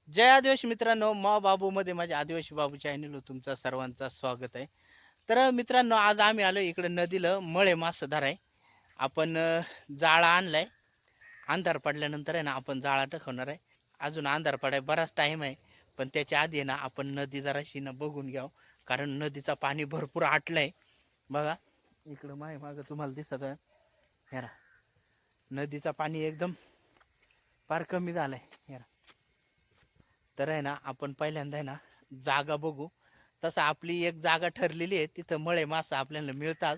जय आदिवासी मित्रांनो, मा बाबूमध्ये माझ्या आदिवासी बाबू चॅनलवर तुमचं सर्वांचं स्वागत आहे. तर मित्रांनो, आज आम्ही आलो इकडे नदीला मळे मासे धराय. आपण जाळा आणलाय. अंधार पडल्यानंतर आहे ना आपण जाळा टाकवणार आहे. अजून अंधार पडाय बराच टाइम आहे, पण त्याच्या आधी आहे ना आपण नदी जराशी ना बघून घ्याव. कारण नदीचा पाणी भरपूर आटलंय. बघा इकडं मागं तुम्हाला दिसत आहे. हे रहा, नदीचा पाणी एकदम फार कमी झालाय. हे रहा. तर आहे ना आपण पहिल्यांदा आहे ना जागा बघू. तसं आपली एक जागा ठरलेली आहे, तिथं मळे मासा आपल्याला मिळतात.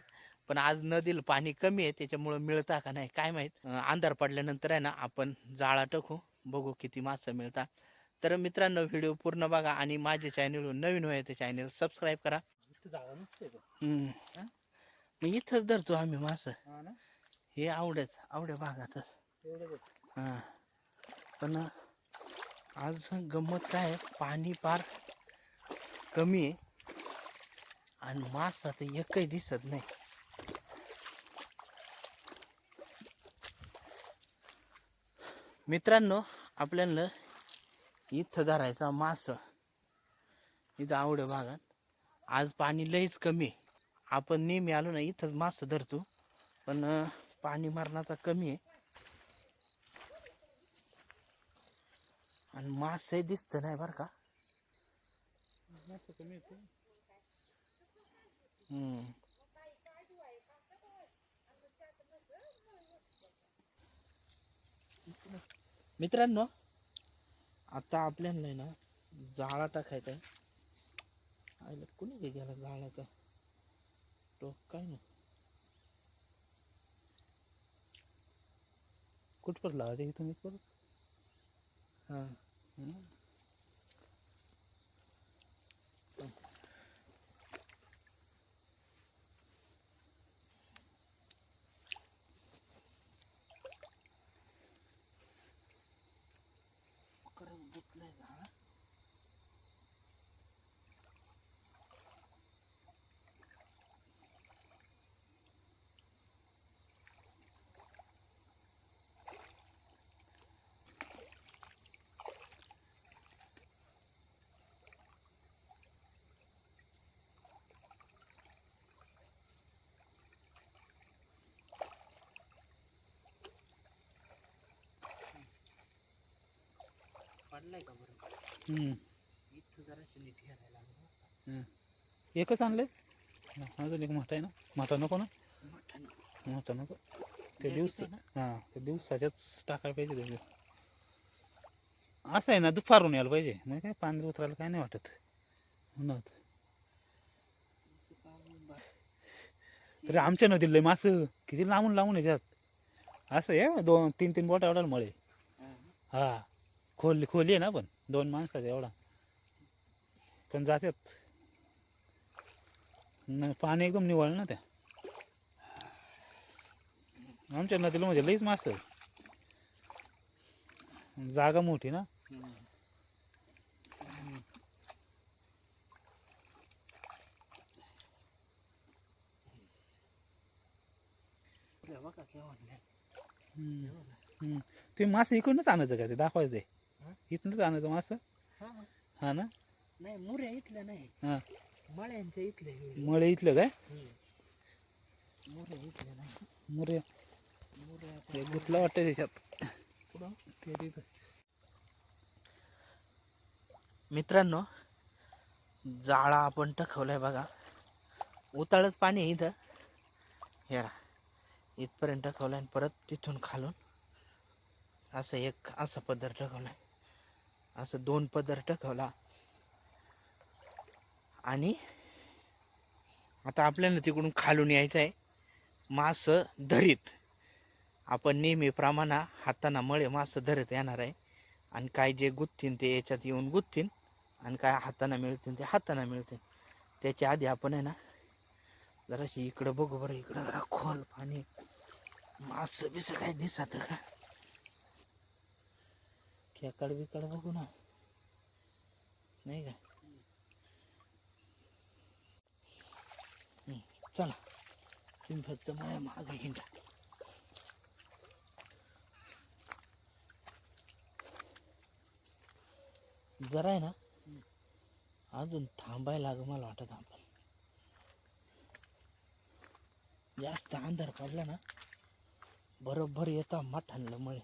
पण आज नदीला पाणी कमी आहे, त्याच्यामुळं मिळता का नाही काय माहीत. अंधार पडल्यानंतर आहे ना आपण जाळा टाकू, बघू किती मासे मिळतात. तर मित्रांनो, व्हिडिओ पूर्ण बघा आणि माझ्या चॅनलवर नवीन होय ते चॅनल सबस्क्राईब करा. जागा नसते का? मग इथंच धरतो आम्ही मासे. हे आवड्या भागातच. हां, पण आज गंमत काय आहे, पाणी फार कमी आहे आणि मासा तर एकही दिसत नाही. मित्रांनो, आपल्याला इथं धरायचा मास, इथं आवड्या भागात आज पाणी लईच कमी आहे. आपण नेहमी आलो ना इथंच मास धरतो, पण पाणी मरणाचा कमी आहे आणि मासे दिसत नाही बरं का. मास कमी येतो. मित्रांनो, आता आपल्याला आहे ना जाळा टाकायचा आहे. आईला कुणी गेला जाळाचा टोक काय ना कुठपर लावायचं इथून इथपर. हां, गुतलाय जाळा. पडलाय का बरं? इथं जराशी नीट घ्यायला लागलं. एकच आणलंय. अजून एक मोठा आहे ना. मोठा नको ना. मोठा नको. ते दिवस हां, ते दिवसाच्याच टाकायला पाहिजे त्याचे. असं आहे ना, दुपारून यायला पाहिजे. मग काय पाणी उतरायला काय नाही वाटत उन्हात. तरी आमच्या नदीला लय मासं किती लांबून लांबून येतात. असं आहे 2-3 बोटा एवढा मळे. हा, खोली आहे ना, पण 2 माणसाचा एवढा. पण जातात. पाणी एकदम निवळ ना त्या आमच्या नदीला, म्हणजे लईच मासं. जागा मोठी ना. ते मासं इकडूनच आणायचं का, ते दाखवायचं ते इथूनच आणायचं मासं. हा ना. नाही, मुऱ्या इथल्या नाही. हां, मळ्यांच्या इथले. मळे इथलं काय? मुऱ्या इथल्या नाही. मुऱ्या ते गुतला वाटतं त्याच्यात. ते तिथं. मित्रांनो, जाळा आपण टाकवलाय बघा. उताळच पाणी आहे इथं. हे रा, इथपर्यंत टाकवलाय आणि परत तिथून खालून असं एक असा पदर टाकवलाय. असं 2 पदर टाकवला. आणि आता आपल्याला तिकडून खालून यायचं आहे मास धरीत. आपण नेहमीप्रमाणे हाताना मळे मास धरत येणार आहे. आणि काय जे गुत्तीन ते याच्यात येऊन गुत्तीन, आणि काय हाताना मिळतील ते हाताना मिळतील. त्याच्या आधी आपण आहे ना जराशी इकडं बघू बरं. इकडं जरा खोल पाणी, मास बिस काय दिसत का. खेकड बिकड बघू ना, नाही का. चला, तुम्ही फक्त माझ्या मागं हिंडा. जरा आहे ना अजून थांबायला लाग मला वाटत. आपण जास्त अंधार पडला ना बरोबर येता मठांना मळे.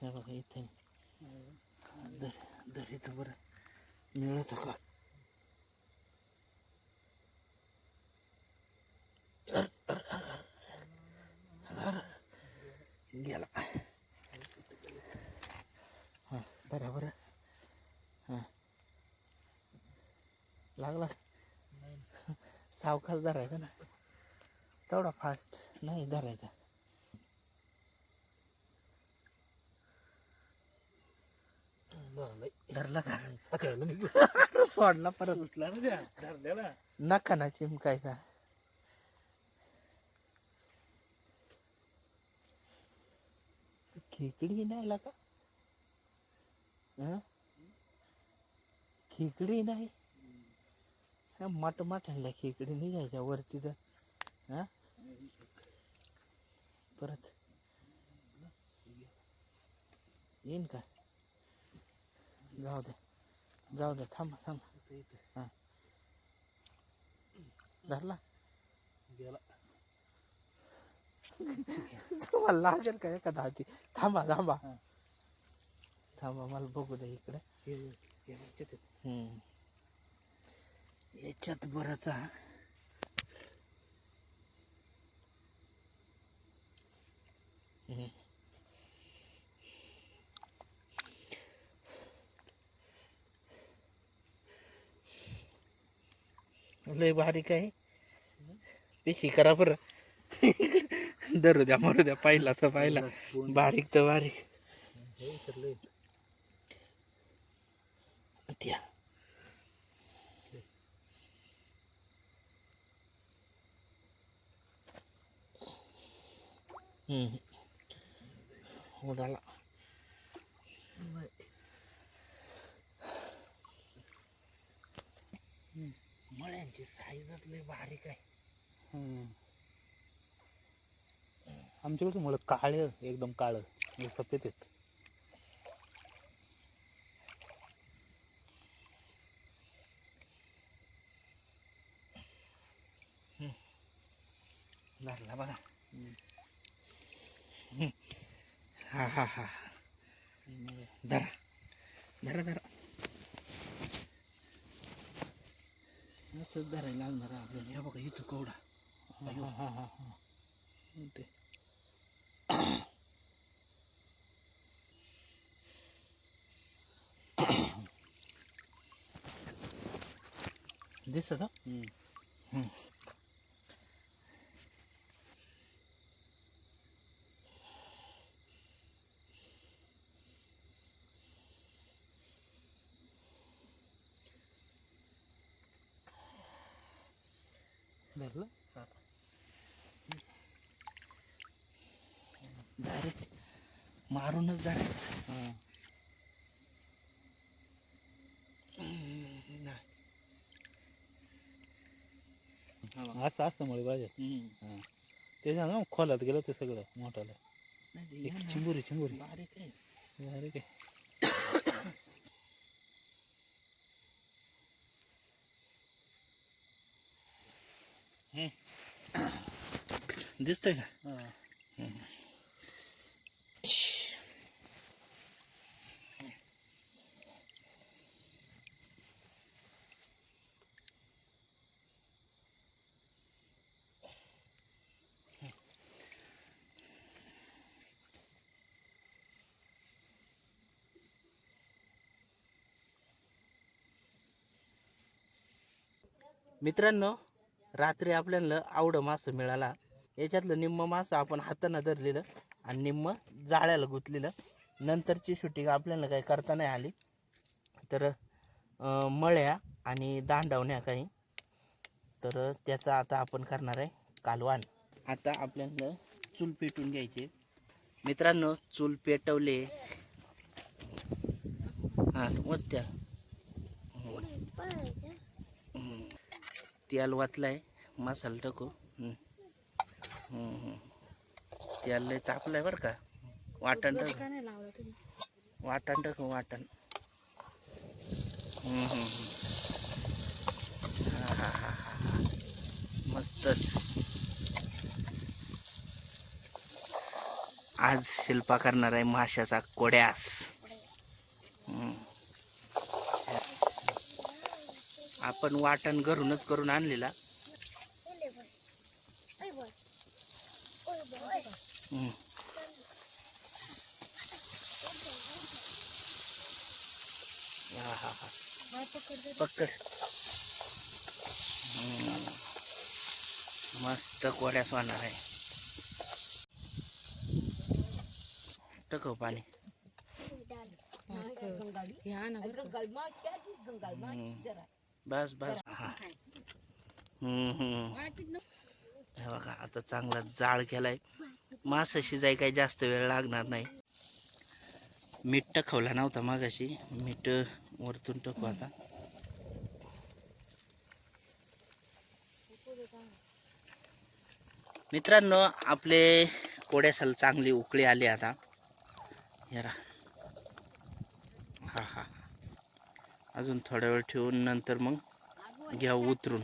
हे बघा इथे दरी तर बरं मिळत का. गेला हां बरं बरं हां लागला. सावकाश धरायचा ना तेवढा फास्ट नाही धरायचा. धरला का सोडला परत सुटला ना त्या धरलेला. नका ना चिमकायचा. खेकडी नाही का खेकडी नाही मट मटणल्या खेकडी निघायच्या वरती तर हा परत येईन का. जाऊ दे थांबा हा धरला गेला. तुम्हाला लागेल का एखादा हाती. थांबा मला बघू दे इकडे. याच्यात बराच लय बारीक आहे. पिशी करा बरं. धरू द्या मरू द्या. पाहिला तर पाहिला बारीक तर बारीक त्या उडाला. मळ्यांची साईजच लय बारीक आहे. आमच्याकडचं मुलं काळे एकदम काळं सफेद आहेत. धरला बघा. हा हा हा धरा धरा धरा असंच धरायला लागणार आपल्याला. हे बघा इथं कवडा. ते दिसत धरलं. डायरेक्ट मारूनच धरायचं. असं असतं मुळे पाहिजे. त्याच्या ना खोलात गेलं ते सगळं मोठाला. चिंबुरी बारीक आहे. बारीक आहे. दिसतंय का. मित्रांनो रात्री आपल्याला आवडं मासं मिळाला. याच्यातलं निम्म मासं आपण हातानं धरलेलं आणि निम्म जाळ्याला गुंतलेलं. नंतरची शूटिंग आपल्याला काही करता नाही आली. तर मळ्या आणि दांडवण्या काही तर त्याचा आता आपण करणार आहे कालवान. आता आपल्याला चूल पेटून घ्यायचे. मित्रांनो चूल पेटवले. हां त्या तेल वाचलाय मसाला टाकू. तेल लय तापलंय बरं का. वाटण टाकू, वाटण टाकू, वाटण. मस्तच. आज शिल्पा करणार आहे माशाचा कोड्यास. आपण वाटण घरूनच करून आणलेला. पकड. मस्त कोड्यास होणार आहे. टाकव पाणी. बस बस. हे बघा आता चांगला जाळ केलाय. मासा शिजाय काही जास्त वेळ लागणार नाही. मीठ टाकवला नव्हता मागाशी, मीठ वरतून टाकू आता. मित्रांनो आपले कोड्यासाला चांगली उकळी आली आता. जरा हा अजून थोडा वेळ ठेवून नंतर मग घ्या उतरून.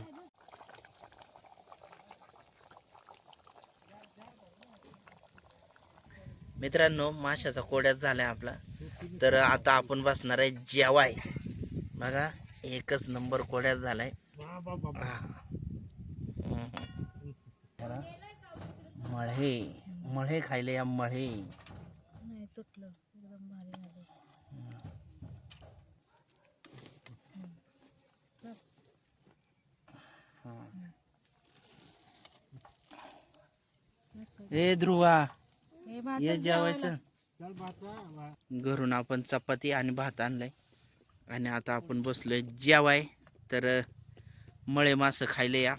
मित्रांनो माशाचा कोड्याच झालाय आपला. तर आता आपण बसणार आहे जेवाय. बघा एकच नंबर कोड्याच झालाय. मळे मळे खायले या मळे. ए ध्रुवा ये जेवायचं. घरून आपण चपाती आणि भात आणलाय आणि आता आपण बसलोय जेवाय. तर मळे मास खायले या.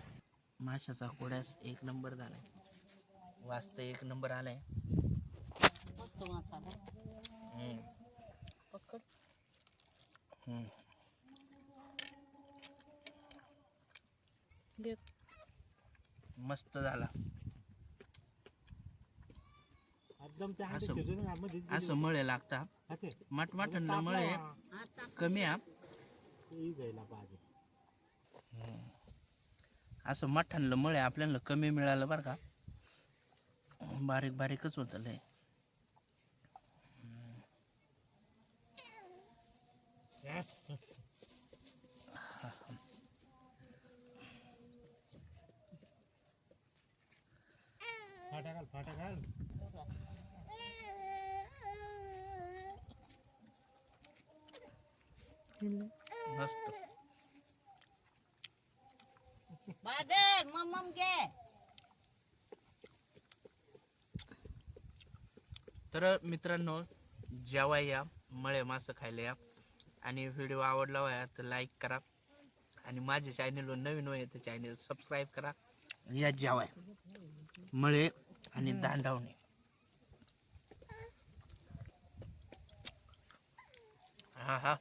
माशाचा कोड्यास एक नंबर झालाय. वाजता एक नंबर आलाय. मस्त झाला. असं मळे लागतात. मटमटनला मळे कमी आहे. असं मठ्ठनला मळे आपल्याला कमी मिळालं बरं का. बारीक बारीकच होत लय. मस्त. तर मित्रांनो जेवा या, मळे मासे खायला या. आणि व्हिडिओ आवडला व्हाया तर लाईक करा. आणि माझ्या चॅनलवर नवीन आहे तर चॅनल सबस्क्राईब करा. या जेवाय मळे आणि दांडावणे. हा